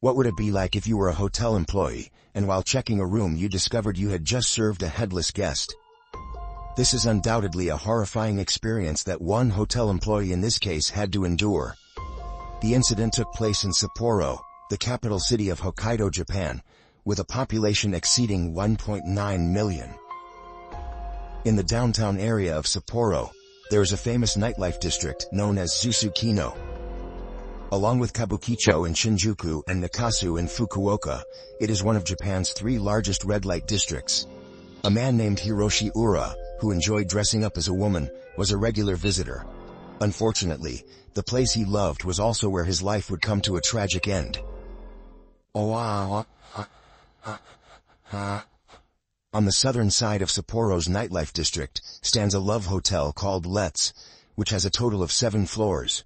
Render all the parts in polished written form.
What would it be like if you were a hotel employee, and while checking a room you discovered you had just served a headless guest? This is undoubtedly a horrifying experience that one hotel employee in this case had to endure. The incident took place in Sapporo, the capital city of Hokkaido, Japan, with a population exceeding 1.9 million. In the downtown area of Sapporo, there is a famous nightlife district known as Susukino. Along with Kabukicho in Shinjuku and Nakasu in Fukuoka, it is one of Japan's 3 largest red light districts. A man named Hiroshi Ura, who enjoyed dressing up as a woman, was a regular visitor. Unfortunately, the place he loved was also where his life would come to a tragic end. On the southern side of Sapporo's nightlife district stands a love hotel called Let's, which has a total of 7 floors.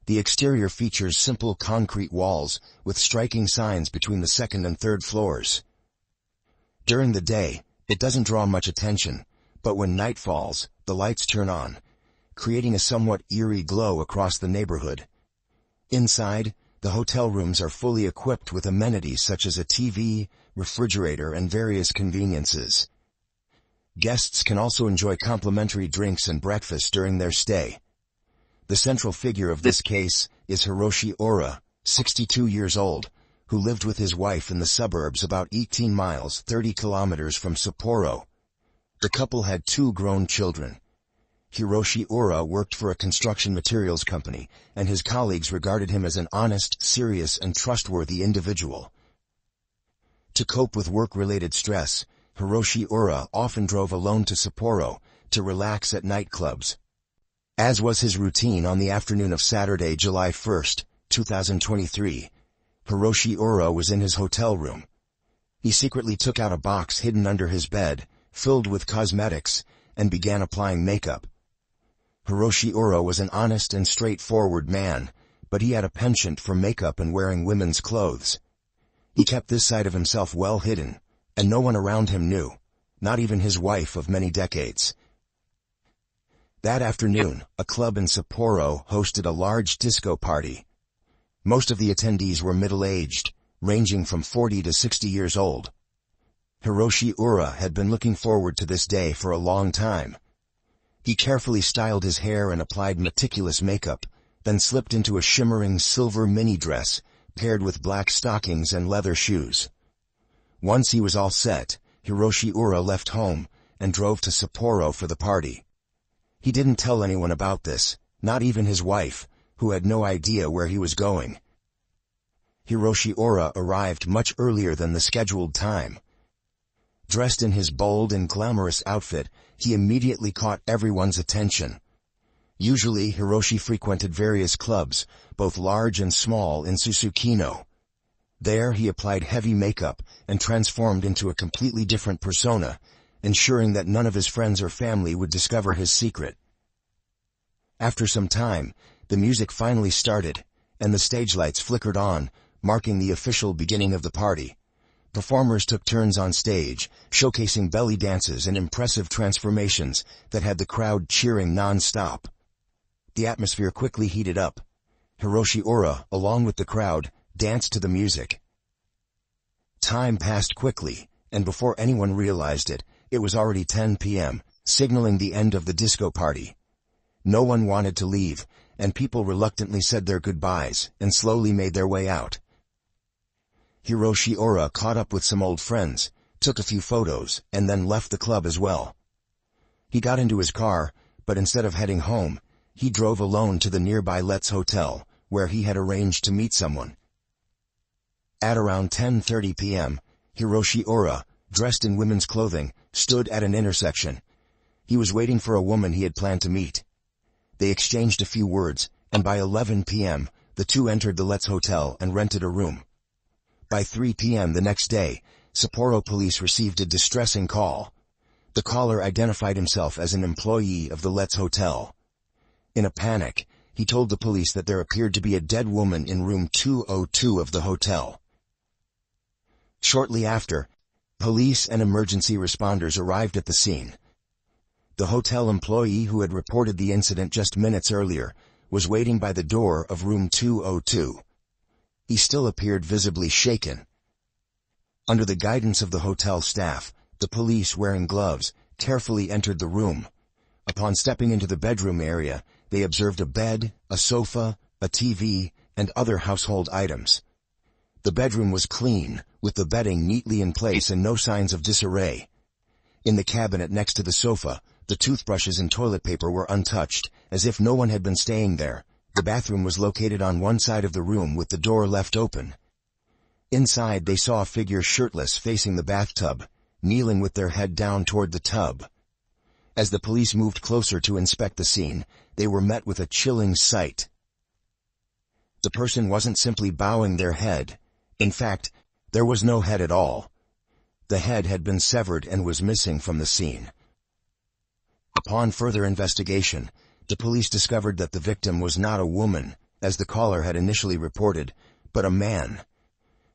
The exterior features simple concrete walls, with striking signs between the 2nd and 3rd floors. During the day, it doesn't draw much attention, but when night falls, the lights turn on, creating a somewhat eerie glow across the neighborhood. Inside, the hotel rooms are fully equipped with amenities such as a TV, refrigerator, and various conveniences. Guests can also enjoy complimentary drinks and breakfast during their stay. The central figure of this case is Hiroshi Ura, 62 years old, who lived with his wife in the suburbs about 18 miles 30 kilometers from Sapporo. The couple had 2 grown children. Hiroshi Ura worked for a construction materials company, and his colleagues regarded him as an honest, serious, and trustworthy individual. To cope with work-related stress, Hiroshi Ura often drove alone to Sapporo to relax at nightclubs. As was his routine on the afternoon of Saturday, July 1, 2023, Hiroshi Ura was in his hotel room. He secretly took out a box hidden under his bed, filled with cosmetics, and began applying makeup. Hiroshi Ura was an honest and straightforward man, but he had a penchant for makeup and wearing women's clothes. He kept this side of himself well hidden, and no one around him knew, not even his wife of many decades. That afternoon, a club in Sapporo hosted a large disco party. Most of the attendees were middle-aged, ranging from 40 to 60 years old. Hiroshi Ura had been looking forward to this day for a long time. He carefully styled his hair and applied meticulous makeup, then slipped into a shimmering silver mini-dress, paired with black stockings and leather shoes. Once he was all set, Hiroshi Ura left home and drove to Sapporo for the party. He didn't tell anyone about this, not even his wife, who had no idea where he was going. Hiroshi Ura arrived much earlier than the scheduled time. Dressed in his bold and glamorous outfit, he immediately caught everyone's attention. Usually, Hiroshi frequented various clubs, both large and small, in Susukino. There he applied heavy makeup and transformed into a completely different persona, ensuring that none of his friends or family would discover his secret. After some time, the music finally started, and the stage lights flickered on, marking the official beginning of the party. Performers took turns on stage, showcasing belly dances and impressive transformations that had the crowd cheering non-stop. The atmosphere quickly heated up. Hiroshi Ura, along with the crowd, danced to the music. Time passed quickly, and before anyone realized it, it was already 10 p.m., signaling the end of the disco party. No one wanted to leave, and people reluctantly said their goodbyes and slowly made their way out. Hiroshi Ura caught up with some old friends, took a few photos, and then left the club as well. He got into his car, but instead of heading home, he drove alone to the nearby Let's Hotel, where he had arranged to meet someone. At around 10:30 p.m., Hiroshi Ura, dressed in women's clothing, stood at an intersection. He was waiting for a woman he had planned to meet. They exchanged a few words, and by 11 p.m., the two entered the Let's Hotel and rented a room. By 3 p.m. the next day, Sapporo police received a distressing call. The caller identified himself as an employee of the Let's Hotel. In a panic, he told the police that there appeared to be a dead woman in room 202 of the hotel. Shortly after, police and emergency responders arrived at the scene. The hotel employee who had reported the incident just minutes earlier was waiting by the door of room 202. he still appeared visibly shaken. Under the guidance of the hotel staff, the police, wearing gloves, carefully entered the room. Upon stepping into the bedroom area, they observed a bed, a sofa, a TV, and other household items. The bedroom was clean, with the bedding neatly in place and no signs of disarray. In the cabinet next to the sofa, the toothbrushes and toilet paper were untouched, as if no one had been staying there. The bathroom was located on one side of the room with the door left open. Inside, they saw a figure shirtless facing the bathtub, kneeling with their head down toward the tub. As the police moved closer to inspect the scene, they were met with a chilling sight. The person wasn't simply bowing their head. In fact, there was no head at all. The head had been severed and was missing from the scene. Upon further investigation, the police discovered that the victim was not a woman, as the caller had initially reported, but a man.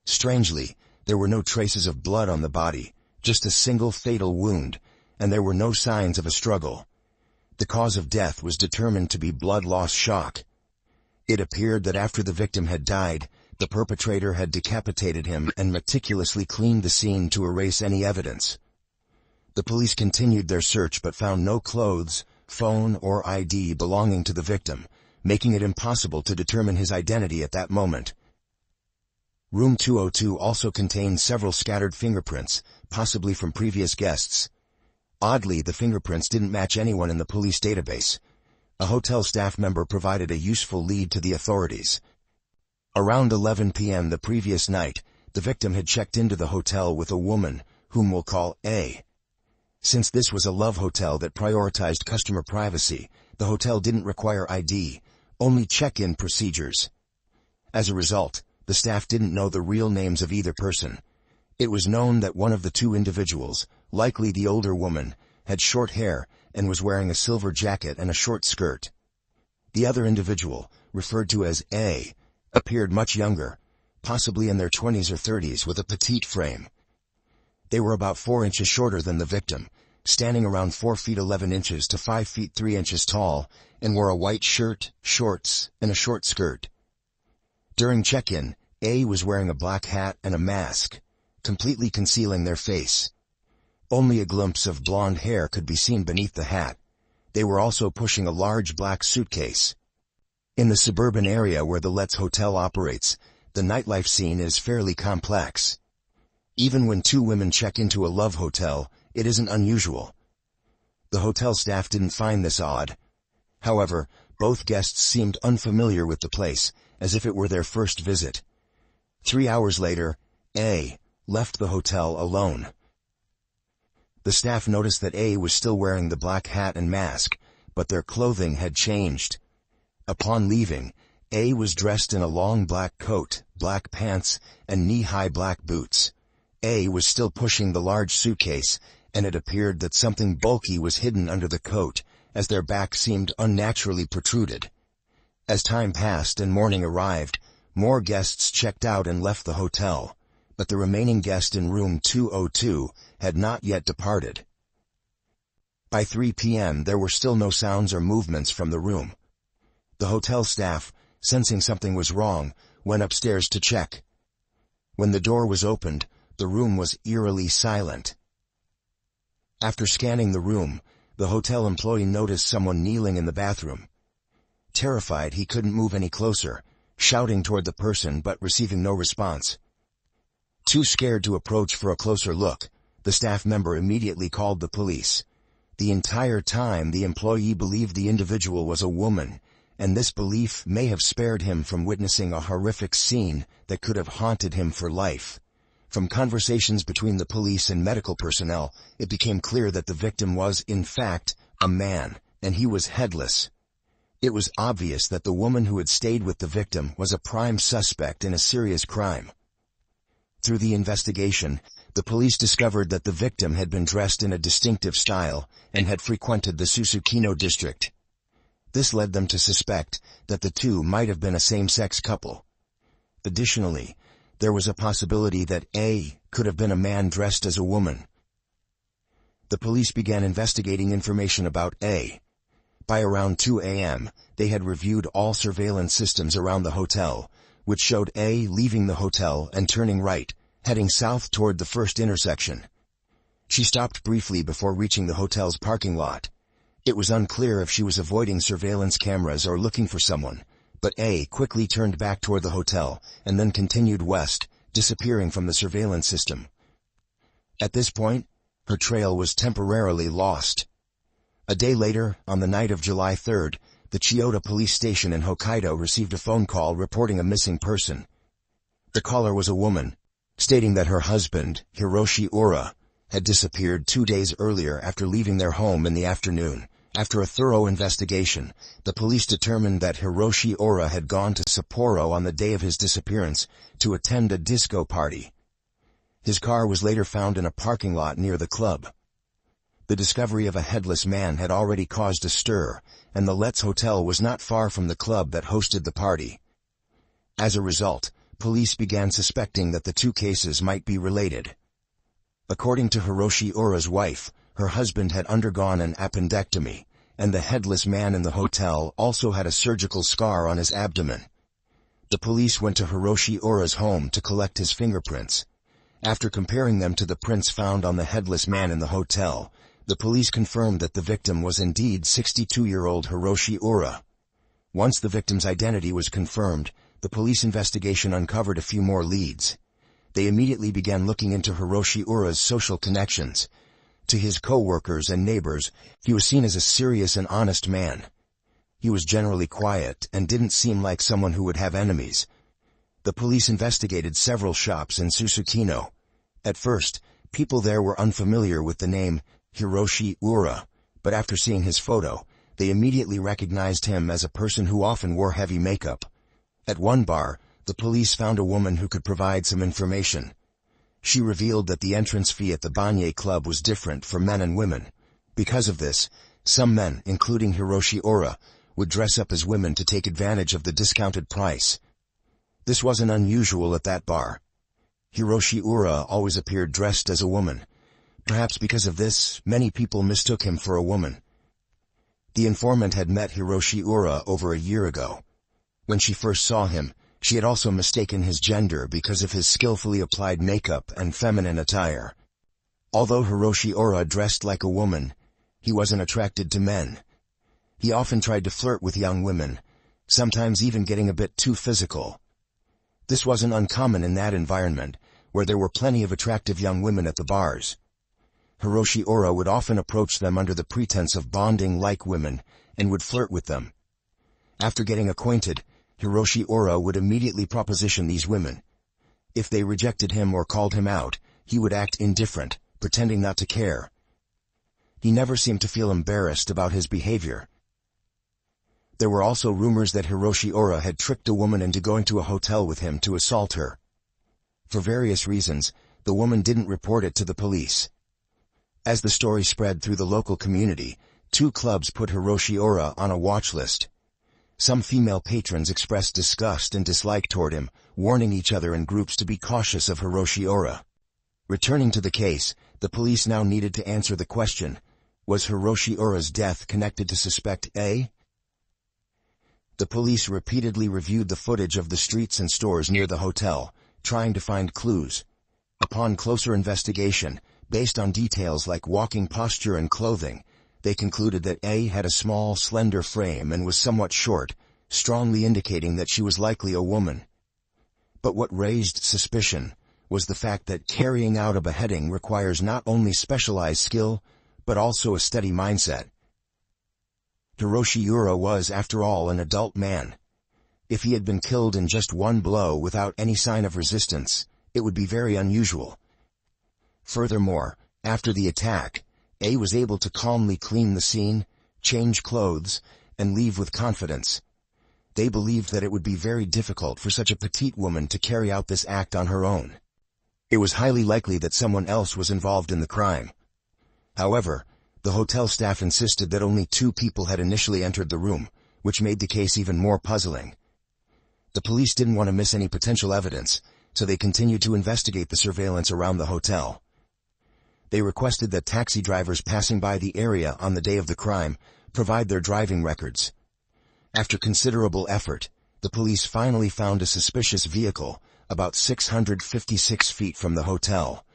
Strangely, there were no traces of blood on the body, just a single fatal wound, and there were no signs of a struggle. The cause of death was determined to be blood loss shock. It appeared that after the victim had died, the perpetrator had decapitated him and meticulously cleaned the scene to erase any evidence. The police continued their search but found no clothes, phone, or ID belonging to the victim, making it impossible to determine his identity at that moment. Room 202 also contained several scattered fingerprints, possibly from previous guests. Oddly, the fingerprints didn't match anyone in the police database. A hotel staff member provided a useful lead to the authorities. Around 11 p.m. the previous night, the victim had checked into the hotel with a woman, whom we'll call A. Since this was a love hotel that prioritized customer privacy, the hotel didn't require ID, only check-in procedures. As a result, the staff didn't know the real names of either person. It was known that one of the two individuals, likely the older woman, had short hair and was wearing a silver jacket and a short skirt. The other individual, referred to as A, appeared much younger, possibly in their 20s or 30s, with a petite frame. They were about 4 inches shorter than the victim, standing around 4 feet 11 inches to 5 feet 3 inches tall, and wore a white shirt, shorts, and a short skirt. During check-in, A was wearing a black hat and a mask, completely concealing their face. Only a glimpse of blonde hair could be seen beneath the hat. They were also pushing a large black suitcase. In the suburban area where the Let's Hotel operates, the nightlife scene is fairly complex. Even when two women check into a love hotel, it isn't unusual. The hotel staff didn't find this odd. However, both guests seemed unfamiliar with the place, as if it were their first visit. 3 hours later, A left the hotel alone. The staff noticed that A was still wearing the black hat and mask, but their clothing had changed. Upon leaving, A was dressed in a long black coat, black pants, and knee-high black boots. A was still pushing the large suitcase, and it appeared that something bulky was hidden under the coat, as their back seemed unnaturally protruded. As time passed and morning arrived, more guests checked out and left the hotel, but the remaining guest in room 202 had not yet departed. By 3 p.m. there were still no sounds or movements from the room. The hotel staff, sensing something was wrong, went upstairs to check. When the door was opened, the room was eerily silent. After scanning the room, the hotel employee noticed someone kneeling in the bathroom. Terrified, he couldn't move any closer, shouting toward the person but receiving no response. Too scared to approach for a closer look, the staff member immediately called the police. The entire time, the employee believed the individual was a woman, and this belief may have spared him from witnessing a horrific scene that could have haunted him for life. From conversations between the police and medical personnel, it became clear that the victim was, in fact, a man, and he was headless. It was obvious that the woman who had stayed with the victim was a prime suspect in a serious crime. Through the investigation, the police discovered that the victim had been dressed in a distinctive style and had frequented the Susukino district. This led them to suspect that the two might have been a same-sex couple. Additionally, there was a possibility that A could have been a man dressed as a woman. The police began investigating information about A. By around 2 a.m., they had reviewed all surveillance systems around the hotel, which showed A leaving the hotel and turning right, heading south toward the first intersection. She stopped briefly before reaching the hotel's parking lot. It was unclear if she was avoiding surveillance cameras or looking for someone, but A quickly turned back toward the hotel and then continued west, disappearing from the surveillance system. At this point, her trail was temporarily lost. A day later, on the night of July 3rd, the Chiyoda police station in Hokkaido received a phone call reporting a missing person. The caller was a woman, stating that her husband, Hiroshi Ura, had disappeared 2 days earlier after leaving their home in the afternoon. After a thorough investigation, the police determined that Hiroshi Ura had gone to Sapporo on the day of his disappearance to attend a disco party. His car was later found in a parking lot near the club. The discovery of a headless man had already caused a stir, and the Let's Hotel was not far from the club that hosted the party. As a result, police began suspecting that the two cases might be related. According to Hiroshi Ura's wife, her husband had undergone an appendectomy, and the headless man in the hotel also had a surgical scar on his abdomen. The police went to Hiroshi Ura's home to collect his fingerprints. After comparing them to the prints found on the headless man in the hotel, the police confirmed that the victim was indeed 62-year-old Hiroshi Ura. Once the victim's identity was confirmed, the police investigation uncovered a few more leads. They immediately began looking into Hiroshi Ura's social connections. To his co-workers and neighbors, he was seen as a serious and honest man. He was generally quiet and didn't seem like someone who would have enemies. The police investigated several shops in Susukino. At first, people there were unfamiliar with the name Hiroshi Ura, but after seeing his photo, they immediately recognized him as a person who often wore heavy makeup. At one bar, the police found a woman who could provide some information. She revealed that the entrance fee at the Banye Club was different for men and women. Because of this, some men, including Hiroshi Ura, would dress up as women to take advantage of the discounted price. This wasn't unusual at that bar. Hiroshi Ura always appeared dressed as a woman. Perhaps because of this, many people mistook him for a woman. The informant had met Hiroshi Ura over a year ago. When she first saw him, she had also mistaken his gender because of his skillfully applied makeup and feminine attire. Although Hiroshi Ura dressed like a woman, he wasn't attracted to men. He often tried to flirt with young women, sometimes even getting a bit too physical. This wasn't uncommon in that environment, where there were plenty of attractive young women at the bars. Hiroshi Ura would often approach them under the pretense of bonding like women, and would flirt with them. After getting acquainted, Hiroshi Ura would immediately proposition these women. If they rejected him or called him out, he would act indifferent, pretending not to care. He never seemed to feel embarrassed about his behavior. There were also rumors that Hiroshi Ura had tricked a woman into going to a hotel with him to assault her. For various reasons, the woman didn't report it to the police. As the story spread through the local community, 2 clubs put Hiroshi Ura on a watch list. Some female patrons expressed disgust and dislike toward him, warning each other in groups to be cautious of Hiroshi Ura. Returning to the case, the police now needed to answer the question, was Hiroshi Ura's death connected to suspect A? The police repeatedly reviewed the footage of the streets and stores near the hotel, trying to find clues. Upon closer investigation, based on details like walking posture and clothing, they concluded that A had a small, slender frame and was somewhat short, strongly indicating that she was likely a woman. But what raised suspicion was the fact that carrying out a beheading requires not only specialized skill, but also a steady mindset. Hiroshi Ura was, after all, an adult man. If he had been killed in just one blow without any sign of resistance, it would be very unusual. Furthermore, after the attack, A was able to calmly clean the scene, change clothes, and leave with confidence. They believed that it would be very difficult for such a petite woman to carry out this act on her own. It was highly likely that someone else was involved in the crime. However, the hotel staff insisted that only 2 people had initially entered the room, which made the case even more puzzling. The police didn't want to miss any potential evidence, so they continued to investigate the surveillance around the hotel. They requested that taxi drivers passing by the area on the day of the crime provide their driving records. After considerable effort, the police finally found a suspicious vehicle, about 656 feet from the hotel.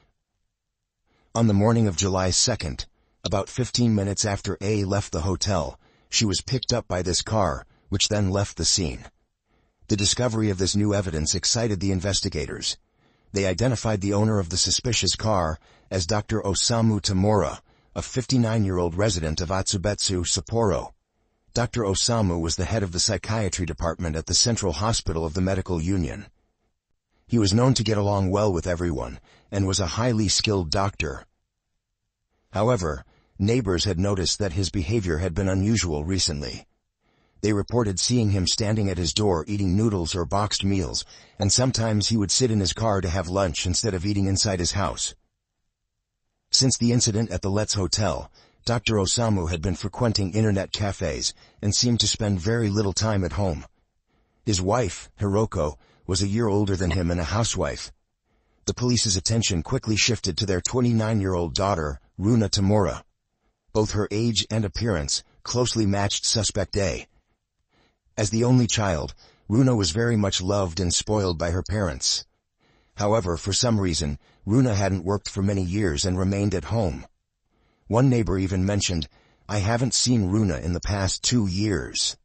On the morning of July 2nd, about 15 minutes after A left the hotel, she was picked up by this car, which then left the scene. The discovery of this new evidence excited the investigators. They identified the owner of the suspicious car as Dr. Osamu Tamura, a 59-year-old resident of Atsubetsu, Sapporo. Dr. Osamu was the head of the psychiatry department at the Central Hospital of the Medical Union. He was known to get along well with everyone, and was a highly skilled doctor. However, neighbors had noticed that his behavior had been unusual recently. They reported seeing him standing at his door eating noodles or boxed meals, and sometimes he would sit in his car to have lunch instead of eating inside his house. Since the incident at the Let's Hotel, Dr. Osamu had been frequenting internet cafes and seemed to spend very little time at home. His wife, Hiroko, was a year older than him and a housewife. The police's attention quickly shifted to their 29-year-old daughter, Runa Tamura. Both her age and appearance closely matched suspect A. As the only child, Runa was very much loved and spoiled by her parents. However, for some reason, Runa hadn't worked for many years and remained at home. One neighbor even mentioned, "I haven't seen Runa in the past 2 years."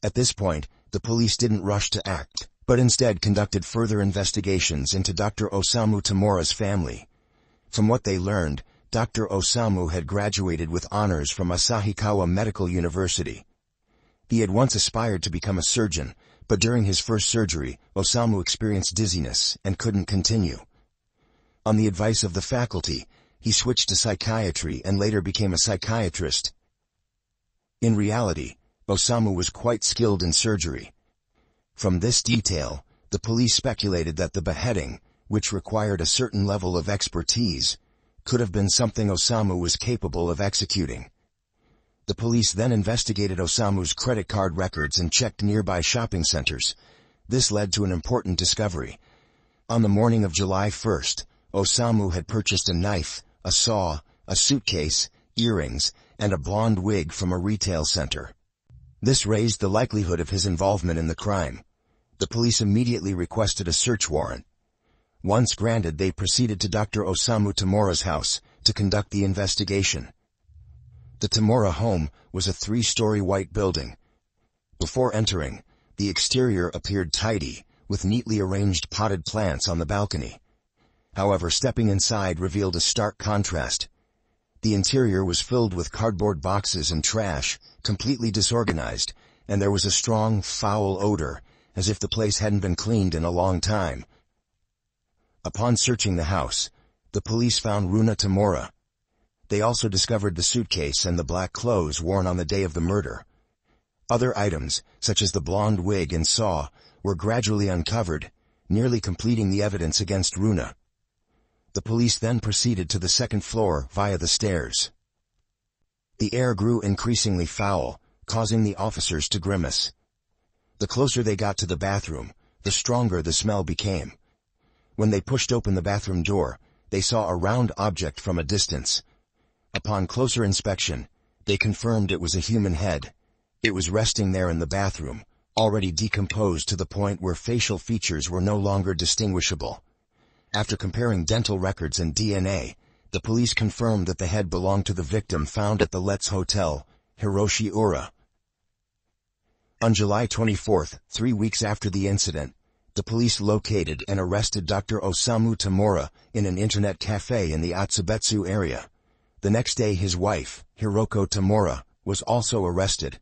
At this point, the police didn't rush to act, but instead conducted further investigations into Dr. Osamu Tamura's family. From what they learned, Dr. Osamu had graduated with honors from Asahikawa Medical University. He had once aspired to become a surgeon, but during his first surgery, Osamu experienced dizziness and couldn't continue. On the advice of the faculty, he switched to psychiatry and later became a psychiatrist. In reality, Osamu was quite skilled in surgery. From this detail, the police speculated that the beheading, which required a certain level of expertise, could have been something Osamu was capable of executing. The police then investigated Osamu's credit card records and checked nearby shopping centers. This led to an important discovery. On the morning of July 1st, Osamu had purchased a knife, a saw, a suitcase, earrings, and a blonde wig from a retail center. This raised the likelihood of his involvement in the crime. The police immediately requested a search warrant. Once granted, they proceeded to Dr. Osamu Tamura's house to conduct the investigation. The Tamura home was a 3-story white building. Before entering, the exterior appeared tidy, with neatly arranged potted plants on the balcony. However, stepping inside revealed a stark contrast. The interior was filled with cardboard boxes and trash, completely disorganized, and there was a strong, foul odor, as if the place hadn't been cleaned in a long time. Upon searching the house, the police found Runa Tamura. They also discovered the suitcase and the black clothes worn on the day of the murder. Other items, such as the blonde wig and saw, were gradually uncovered, nearly completing the evidence against Runa. The police then proceeded to the second floor via the stairs. The air grew increasingly foul, causing the officers to grimace. The closer they got to the bathroom, the stronger the smell became. When they pushed open the bathroom door, they saw a round object from a distance. Upon closer inspection, they confirmed it was a human head. It was resting there in the bathroom, already decomposed to the point where facial features were no longer distinguishable. After comparing dental records and DNA, the police confirmed that the head belonged to the victim found at the Let's Hotel, Hiroshi Ura. On July 24th, 3 weeks after the incident, the police located and arrested Dr. Osamu Tamura in an internet cafe in the Atsubetsu area. The next day, his wife, Hiroko Tamura, was also arrested.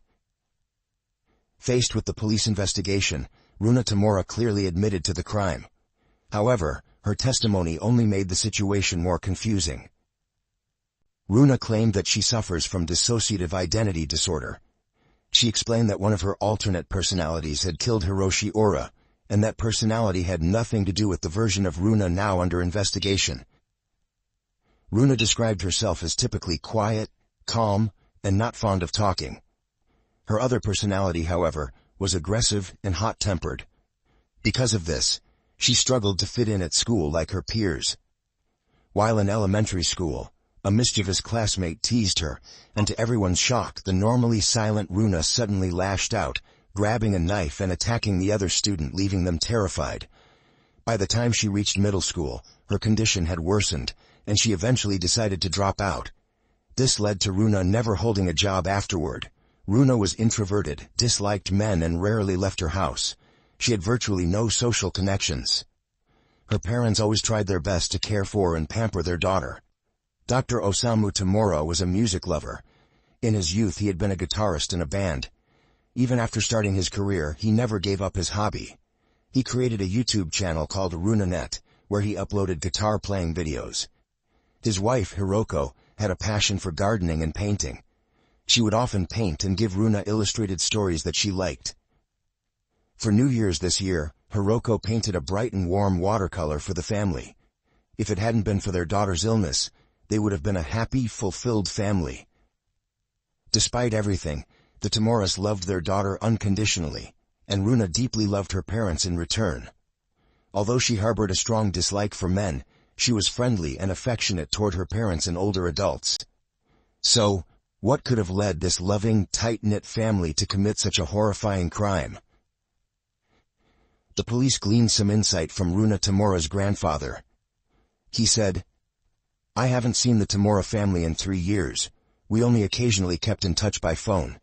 Faced with the police investigation, Runa Tamura clearly admitted to the crime. However, her testimony only made the situation more confusing. Runa claimed that she suffers from dissociative identity disorder. She explained that one of her alternate personalities had killed Hiroshi Ura, and that personality had nothing to do with the version of Runa now under investigation. Runa described herself as typically quiet, calm, and not fond of talking. Her other personality, however, was aggressive and hot-tempered. Because of this, she struggled to fit in at school like her peers. While in elementary school, a mischievous classmate teased her, and to everyone's shock, the normally silent Runa suddenly lashed out, grabbing a knife and attacking the other student, leaving them terrified. By the time she reached middle school, her condition had worsened, and she eventually decided to drop out. This led to Runa never holding a job afterward. Runa was introverted, disliked men, and rarely left her house. She had virtually no social connections. Her parents always tried their best to care for and pamper their daughter. Dr. Osamu Tamura was a music lover. In his youth he had been a guitarist in a band. Even after starting his career, he never gave up his hobby. He created a YouTube channel called RunaNet, where he uploaded guitar-playing videos. His wife, Hiroko, had a passion for gardening and painting. She would often paint and give Runa illustrated stories that she liked. For New Year's this year, Hiroko painted a bright and warm watercolor for the family. If it hadn't been for their daughter's illness, they would have been a happy, fulfilled family. Despite everything, the Tamuras loved their daughter unconditionally, and Runa deeply loved her parents in return. Although she harbored a strong dislike for men, she was friendly and affectionate toward her parents and older adults. So, what could have led this loving, tight-knit family to commit such a horrifying crime? The police gleaned some insight from Runa Tamura's grandfather. He said, "I haven't seen the Tamura family in 3 years. We only occasionally kept in touch by phone.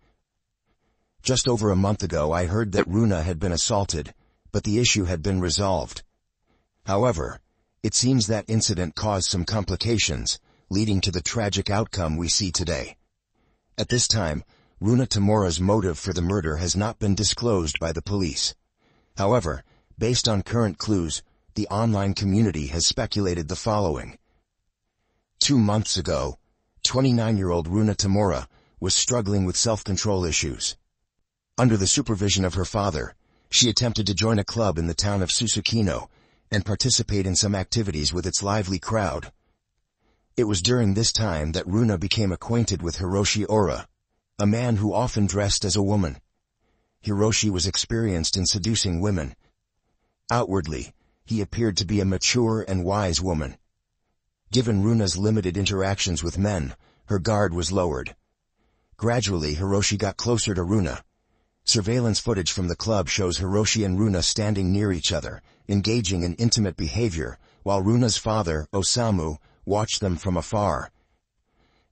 Just over a month ago I heard that Runa had been assaulted, but the issue had been resolved. However, it seems that incident caused some complications, leading to the tragic outcome we see today. At this time, Runa Tamura's motive for the murder has not been disclosed by the police. However, based on current clues, the online community has speculated the following. 2 months ago, 29-year-old Runa Tamura was struggling with self-control issues. Under the supervision of her father, she attempted to join a club in the town of Susukino and participate in some activities with its lively crowd. It was during this time that Runa became acquainted with Hiroshi Ora, a man who often dressed as a woman. Hiroshi was experienced in seducing women. Outwardly, he appeared to be a mature and wise woman. Given Runa's limited interactions with men, her guard was lowered. Gradually, Hiroshi got closer to Runa. Surveillance footage from the club shows Hiroshi and Runa standing near each other, engaging in intimate behavior, while Runa's father, Osamu, watched them from afar.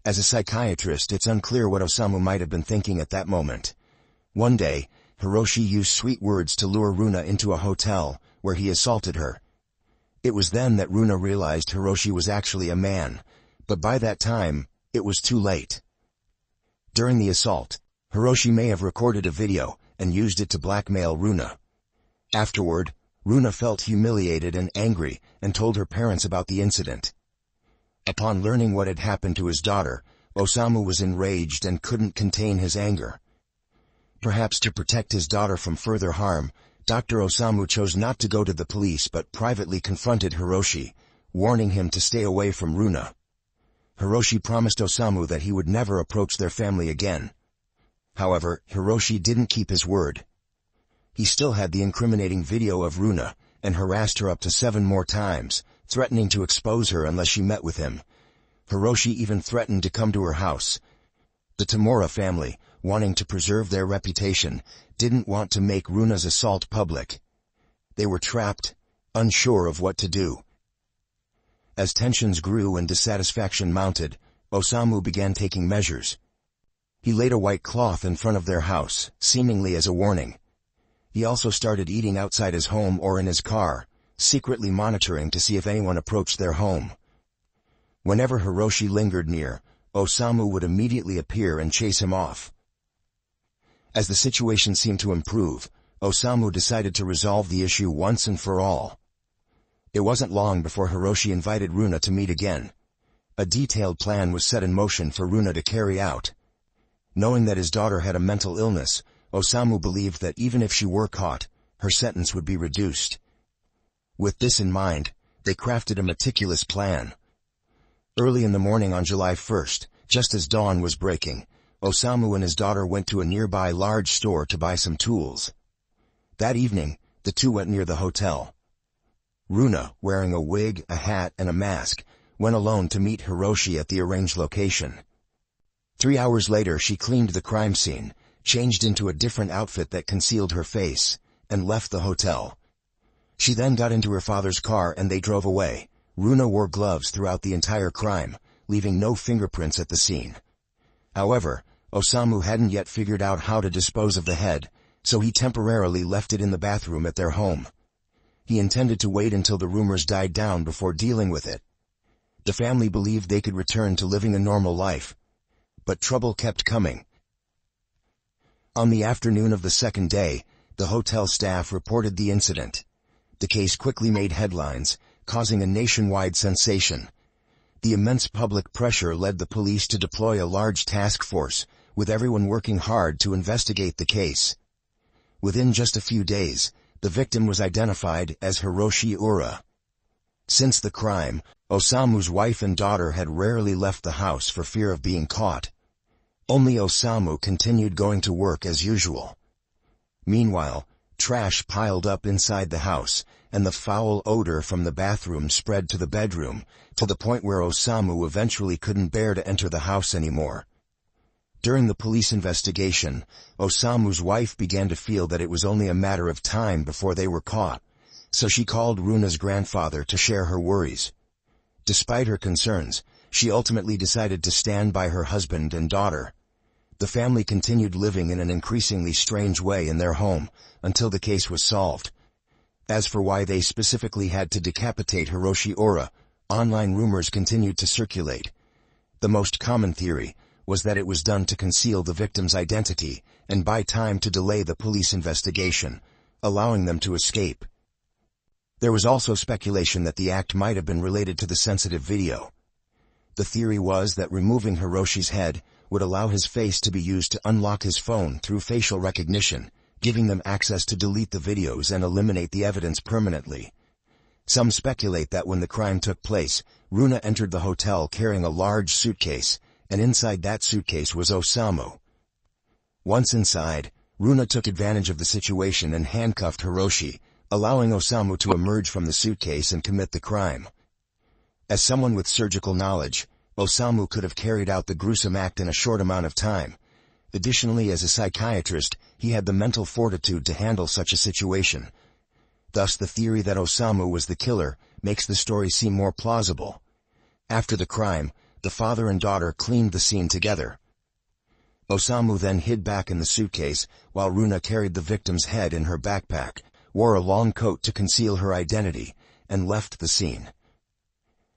As a psychiatrist, it's unclear what Osamu might have been thinking at that moment. One day, Hiroshi used sweet words to lure Runa into a hotel, where he assaulted her. It was then that Runa realized Hiroshi was actually a man, but by that time, it was too late. During the assault, Hiroshi may have recorded a video and used it to blackmail Runa. Afterward, Runa felt humiliated and angry and told her parents about the incident. Upon learning what had happened to his daughter, Osamu was enraged and couldn't contain his anger. Perhaps to protect his daughter from further harm, Dr. Osamu chose not to go to the police but privately confronted Hiroshi, warning him to stay away from Runa. Hiroshi promised Osamu that he would never approach their family again. However, Hiroshi didn't keep his word. He still had the incriminating video of Runa, and harassed her up to 7 more times, threatening to expose her unless she met with him. Hiroshi even threatened to come to her house. The Tamura family, wanting to preserve their reputation, didn't want to make Runa's assault public. They were trapped, unsure of what to do. As tensions grew and dissatisfaction mounted, Osamu began taking measures. He laid a white cloth in front of their house, seemingly as a warning. He also started eating outside his home or in his car, secretly monitoring to see if anyone approached their home. Whenever Hiroshi lingered near, Osamu would immediately appear and chase him off. As the situation seemed to improve, Osamu decided to resolve the issue once and for all. It wasn't long before Hiroshi invited Runa to meet again. A detailed plan was set in motion for Runa to carry out. Knowing that his daughter had a mental illness, Osamu believed that even if she were caught, her sentence would be reduced. With this in mind, they crafted a meticulous plan. Early in the morning on July 1st, just as dawn was breaking, Osamu and his daughter went to a nearby large store to buy some tools. That evening, the two went near the hotel. Runa, wearing a wig, a hat, and a mask, went alone to meet Hiroshi at the arranged location. 3 hours later, she cleaned the crime scene, changed into a different outfit that concealed her face, and left the hotel. She then got into her father's car and they drove away. Runa wore gloves throughout the entire crime, leaving no fingerprints at the scene. However, Osamu hadn't yet figured out how to dispose of the head, so he temporarily left it in the bathroom at their home. He intended to wait until the rumors died down before dealing with it. The family believed they could return to living a normal life. But trouble kept coming. On the afternoon of the second day, the hotel staff reported the incident. The case quickly made headlines, causing a nationwide sensation. The immense public pressure led the police to deploy a large task force, with everyone working hard to investigate the case. Within just a few days, the victim was identified as Hiroshi Ura. Since the crime, Osamu's wife and daughter had rarely left the house for fear of being caught. Only Osamu continued going to work as usual. Meanwhile, trash piled up inside the house, and the foul odor from the bathroom spread to the bedroom, to the point where Osamu eventually couldn't bear to enter the house anymore. During the police investigation, Osamu's wife began to feel that it was only a matter of time before they were caught, so she called Runa's grandfather to share her worries. Despite her concerns, she ultimately decided to stand by her husband and daughter. The family continued living in an increasingly strange way in their home, until the case was solved. As for why they specifically had to decapitate Hiroshi Ura, online rumors continued to circulate. The most common theory was that it was done to conceal the victim's identity and buy time to delay the police investigation, allowing them to escape. There was also speculation that the act might have been related to the sensitive video. The theory was that removing Hiroshi's head would allow his face to be used to unlock his phone through facial recognition, giving them access to delete the videos and eliminate the evidence permanently. Some speculate that when the crime took place, Runa entered the hotel carrying a large suitcase, and inside that suitcase was Osamu. Once inside, Runa took advantage of the situation and handcuffed Hiroshi, allowing Osamu to emerge from the suitcase and commit the crime. As someone with surgical knowledge, Osamu could have carried out the gruesome act in a short amount of time. Additionally, as a psychiatrist, he had the mental fortitude to handle such a situation. Thus, the theory that Osamu was the killer makes the story seem more plausible. After the crime, the father and daughter cleaned the scene together. Osamu then hid back in the suitcase, while Runa carried the victim's head in her backpack, wore a long coat to conceal her identity, and left the scene.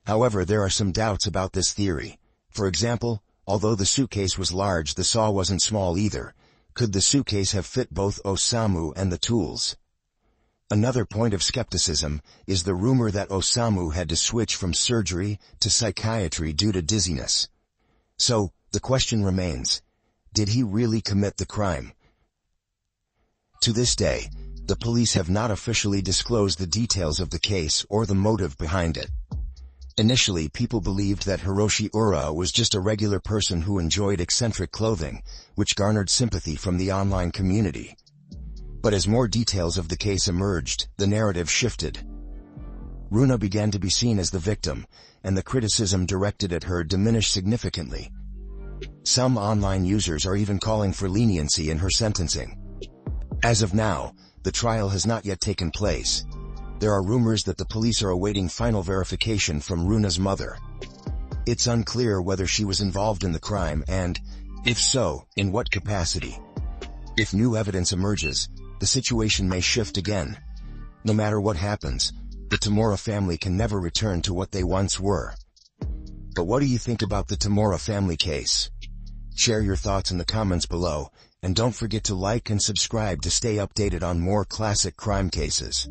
However, there are some doubts about this theory. For example, although the suitcase was large, the saw wasn't small either. Could the suitcase have fit both Osamu and the tools? Another point of skepticism is the rumor that Osamu had to switch from surgery to psychiatry due to dizziness. So, the question remains, did he really commit the crime? To this day, the police have not officially disclosed the details of the case or the motive behind it. Initially, people believed that Hiroshi Ura was just a regular person who enjoyed eccentric clothing, which garnered sympathy from the online community. But as more details of the case emerged, the narrative shifted. Runa began to be seen as the victim, and the criticism directed at her diminished significantly. Some online users are even calling for leniency in her sentencing. As of now, the trial has not yet taken place. There are rumors that the police are awaiting final verification from Runa's mother. It's unclear whether she was involved in the crime and, if so, in what capacity. If new evidence emerges, the situation may shift again. No matter what happens, the Tamura family can never return to what they once were. But what do you think about the Tamura family case? Share your thoughts in the comments below, and don't forget to like and subscribe to stay updated on more classic crime cases.